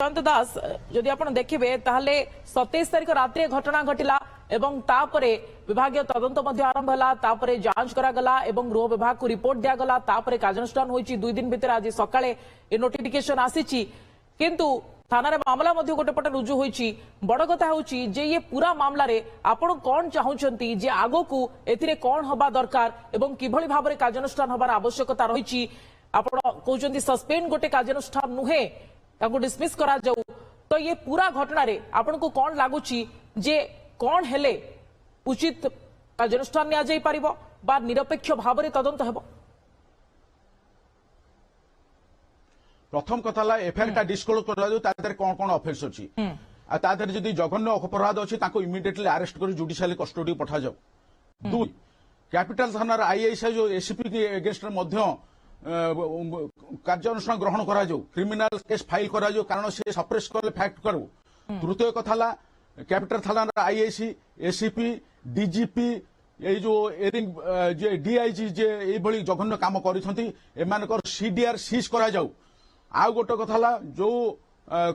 जयंत दास जदि आप देखिए ताहले 27 तारिख रात्रि घटना घटिला एवं तापरे विभागीय तदंत आरंभ होला तापरे जांच करागला एवं गृह विभाग को रिपोर्ट दियागला तापरे कार्यानुष्ठान होईची 2 दिन भितर आज सकाळे ए नोटिफिकेशन आसीची किंतु थाना रे मामला मध्ये गोटे पटे रुजु होईची बड़ कथा होची जे ये पूरा मामला रे आपण कोन चाहुचंती जे आगो को एथिरे कोन होबा दरकार एवं किभली भाबरे कार्यानुष्ठान होबार आवश्यकता रहिची आपण कहउचंती सस्पेंड गोटे कार्यानुष्ठान नुहे ताको डिसमिस करा जाऊ तो ये पूरा घटना रे आपण को कोन लागुची जे कोन हेले उचित कार्यानुष्ठान निया जाई परिबो बा निरपेक्ष भाबरे तदंत हेबो। प्रथम कथा ला एफआईआर टा डिस्क्लोज करा जाऊ तादर कोन कोन ऑफेंस अछि आ तादर जदी जघन्य अपराध अछि ताको इमिडिएटली अरेस्ट कर जुडिशियल कस्टडी पठा जाऊ। दुई कैपिटल थाना आईआईसी जो एसीपी के अगेंस्ट मध्य कार्यानुष्ठान ग्रहण करा जाऊ क्रिमिनल केस फाइल करा जाऊ कारण से सप्रेस करले फैक्ट करू। तृतीय कथा ला कैपिटल थाना आईआईसी एसीपी डीजीपी ये जो एरिंग जे डीआईजी जे ए भली जघन्य काम करिसंती एमानकर सीडीआर सीज करा जाऊ। आउ गोटे कथा ला जो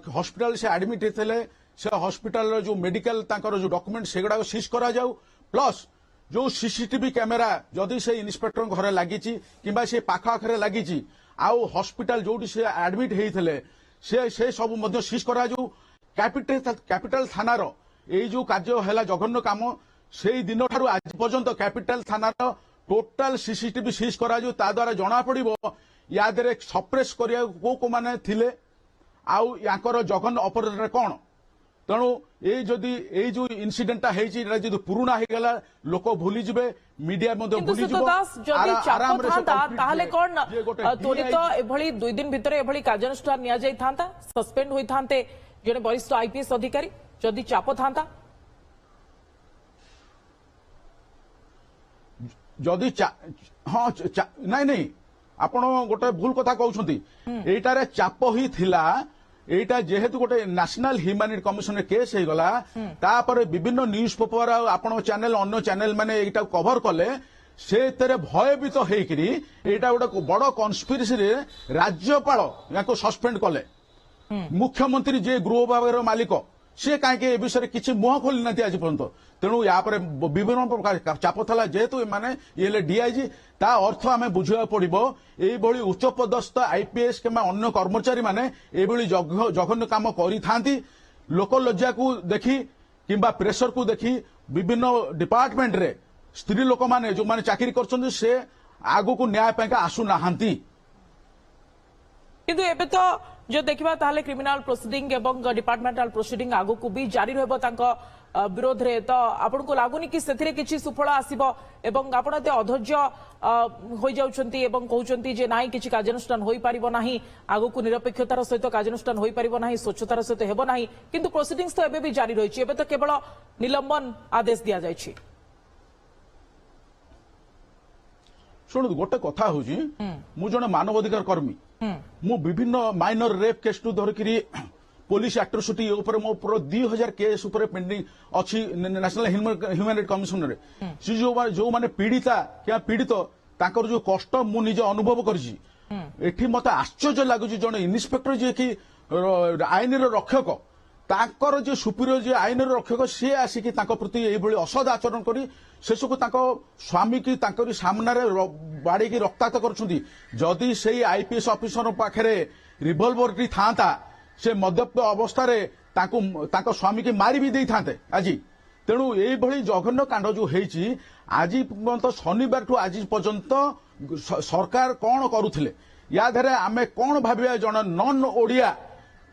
हॉस्पिटल से एडमिट हेतले से हॉस्पिटल जो मेडिकल तांकर जो डॉक्यूमेंट सेगुडा सीज करा जाऊ प्लस जो सीसीटीवी कैमेरा जदि से इन्स्पेक्टर घरे लगी कि से पाख आखरे लगी आउ हॉस्पिटल जो से एडमिट हेतले से सब मध्य सीज करा जाऊ। कैपिटल थानार ये जो कार्य है जघन्य काम से दिन ठारू आज पर्यंत कैपिटल थानार टोटाल सीसीटीवी सीज करा जाऊ ता द्वारा जना पड़िबो या देरे सप्रेस करिया को माने थिले आउ याकर जघन्य ऑपरेटर कोन तेणु ये जदि ये जो इनसीडेंटा हेची जदि पुराना हे गला लोक भूली जिबे मीडिया मध्ये भूली जिवो जदि चाप थांता ताहले कोन त्वरित एभली 2 दिन भितर एभली कार्यानुष्ठान निया जाई थांता सस्पेंड होई थांते जने वरिष्ठ आईपीएस अधिकारी जदि चाप थांता जदि हां नहीं नहीं आपण गोटे भूल कथा कहउछंती एटारे चाप ही थिला एटा जेहेतु गोटे नेशनल ह्यूमैनिटी कमिशन केस हो गला तापर विभिन्न न्यूज पेपर आपण चैनल अन्य चैनल माने एटा कवर कले से तेरे भयभीत हेकरी एटा गोटे बड़ कन्स्पिरेसी रे राज्यपाल याको सस्पेंड कले मुख्यमंत्री जे गृह विभाग मालिक से कहीं विषय किसी मुह खोली ना आज पर्यंत तेणु या विभिन्न प्रकार चाप था जेहेतु माने ये डीआईजी ता अर्थ आम बुझा पड़ो ये उच्च पदस्थ आईपीएस कि अन्य कर्मचारी माने ये जघन्य काम करी लोक लज्जा को देखी किंबा प्रेशर को देखी विभिन्न डिपार्टमेंट रे स्त्री लोक माने जो माने चाकरी कर से आगु को न्याय पाइका आसु नाहांती किंतु एबे तो जो देखिबा ताहले क्रिमिनल प्रोसीडिंग एवं डिपार्टमेंटल प्रोसीडिंग आगु को भी जारी रहबो तांको विरोध रे तो आपन को लागुनी कि सेथिरे किछि सुफल आसीबो एवं आपण ते अधैर्य होई जाउछंती एवं कहउछंती जे नाही किछि कार्यानुष्ठान होई परिबो नाही आगु को निरपेक्षतार सहित कार्यानुष्ठान होई परिबो नाही स्वच्छतार सहित हेबो नाही किंतु प्रोसीडिंग्स तो एबे भी जारी रहिछि एबे तो केवल निलंबन आदेश दिया जायछि। शुणु गोटे कथा हूँ मु जने मानवाधिकार कर्मी मु विभिन्न माइनर रेप केस टू धरिकी पुलिस एट्रोसिटी ऊपर मो 2000 केस ऊपर पेंडिंग अच्छी नेशनल ह्यूमैनिटी कमिशन रे जो माने पीड़िता क्या पीड़ित ताकर जो कष्ट मु निजे अनुभव करछि एठी मते आश्चर्य लागुछि जने इन्स्पेक्टर जे कि आईन रक्षक ताकर जो सुपीरियर जे आईन रक्षक सी आसिकी ताको प्रति एभली असद आचरण करी शेषको ताको स्वामी की ताकरी सामने बाड़ी की रक्ताक्त करछुंती जदि सेही आईपीएस ऑफिसर पाखरे रिवॉल्वर टी थांता से मद्यप अवस्था रे ताको स्वामी की मारी भी देई थांते आज तेणु एई भली जघन्य कांड जो हेची आज पर्यंत शनिवार ठू आज पर्यंत सरकार कोन करूथिले या धरे आमे कोन भाबिया जन नॉन ओडिया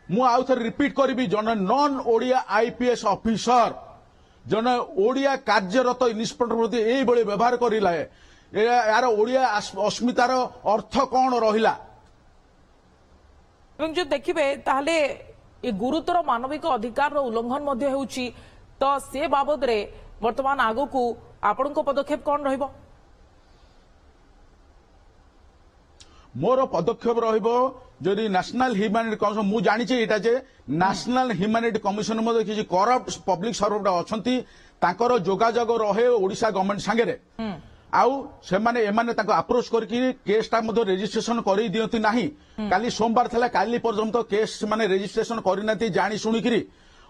मु आउ थे रिपीट करी जन नॉन ओडिया आईपीएस ऑफिसर जन ओडिया कार्यरत इन्स्पेक्टर प्रति यही व्यवहार करिला यार ओडिया अस्मितार अर्थ कौन रहिला जो देखिबे ताहले ये गुरुतर मानविक अधिकार उल्लंघन मध्ये हेउची तो से बाबद रे वर्तमान आगो को आपण को पदक्षेप कौन रहिबो? मोर पदक्षेप रहिबो जदि नेशनल ह्यूमैनिटी कमिशन मु जानि छि एटा जे नेशनल ह्यूमैनिटी कमिशन मध्ये किछि करप्ट पब्लिक सर्वेंट अछंती ताकर जोगाजोग रहे ओडिशा गवर्नमेंट संगे रे आउ सेमाने एमाने ताको अप्रोच करके केसटा मध्ये रेजिस्ट्रेशन करै दियंती नाही काली सोमवार थला काली पर्यंत केस माने रेजिस्ट्रेशन करिनाती जानी सुनिकरी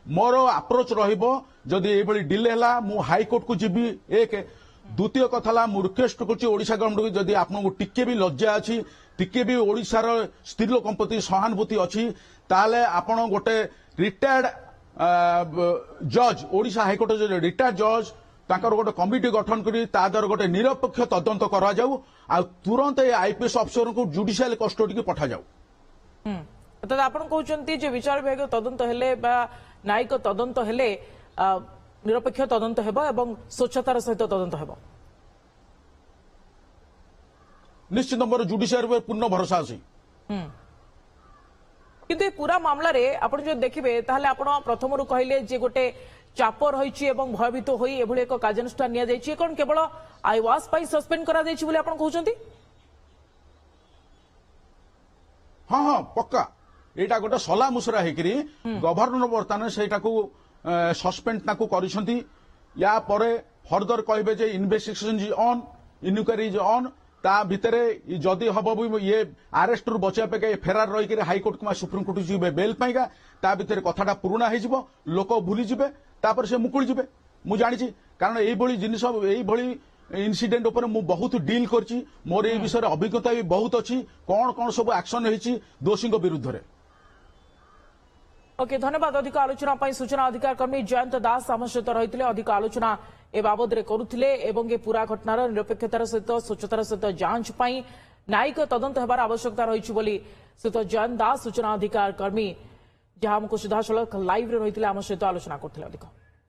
मोर अप्रोच रहिबो जदि एभली डिले हला मु हाई कोर्ट को जीबी एक द्वितीय कथाला मु रिक्वेस्ट करछि ओडिशा गवर्नमेंट जदि आपनको टिके भी लज्जा अछि टिके भी ओडिशार स्त्री लोकन प्रति सहानुभूति अछि ताले आपण गोटे रिटायर्ड जज ओडिशा हाई कोर्ट जो रिटायर्ड जज ताकर गोटे कमिटी गठन करी ता द्वारा गोटे निरपेक्ष तदंत करा जाऊ आ तुरंत ए आईपीएस अफसर को जुडिशियल कस्टडी की पठा जाऊ अर्थात आपण कहउचंती जे विचार विभाग तदंत हेले बा न्यायिक तदंत हेले निरपेक्ष तदंत हेबो एवं स्वच्छतार सहित तदंत हेबो निश्चित मोर जुडिशियल पूर्ण भरोसा अछि किंतु पूरा मामला रे आपण जो देखिबे ताहले आपण प्रथमरु कहले जे गोटे चाप रही एवं भयभीत होई एभली एक कार्यानुष्ठान निया जायछि कोन केवल आईवास पाई सस्पेंड करा जायछि बोले आपण कहउचंती हाँ हाँ पक्का एटा गोटे सला मुसरा हेकरी गवर्नर बर्तमान सेटा को सस्पेंड ताकू करिसंती या परे फर्दर कहबे जे investigation is on inquiry is on ता भितरे जदि हबो ये अरेस्ट रु बचा पे फेरार रही के हाईकोर्ट किंवा सुप्रीम कोर्ट जी बेल पाइगा ता भितरे कथाटा पुराना हो जिवो लोक भूली जिवे तापर से मुकुल जिवे मु जानिछि कारण एई भली जिनिस एई भली इनसिडेंट ऊपर मु बहुत डील करछि मोर ए विषय अभिज्ञता भी बहुत अछि कोन कोन सब एक्शन होईछि दोषी विरुद्ध रे ओके धन्यवाद अधिक आलोचना पाई सूचना अधिकार कर्मी जयंत दास आम सहित रही अधिक आलोचना ए बाबद करुथिले एवं ए पूरा घटनार निरपेक्षतार सहित स्वच्छतार सहित जांच पाई न्यायिक तदंत हेबार आवश्यकता रही बोली सहित जयंत दास सूचना अधिकार कर्मी जहां हमको सीधासलख लाइव रे रही आम सहित आलोचना करथिले अधिक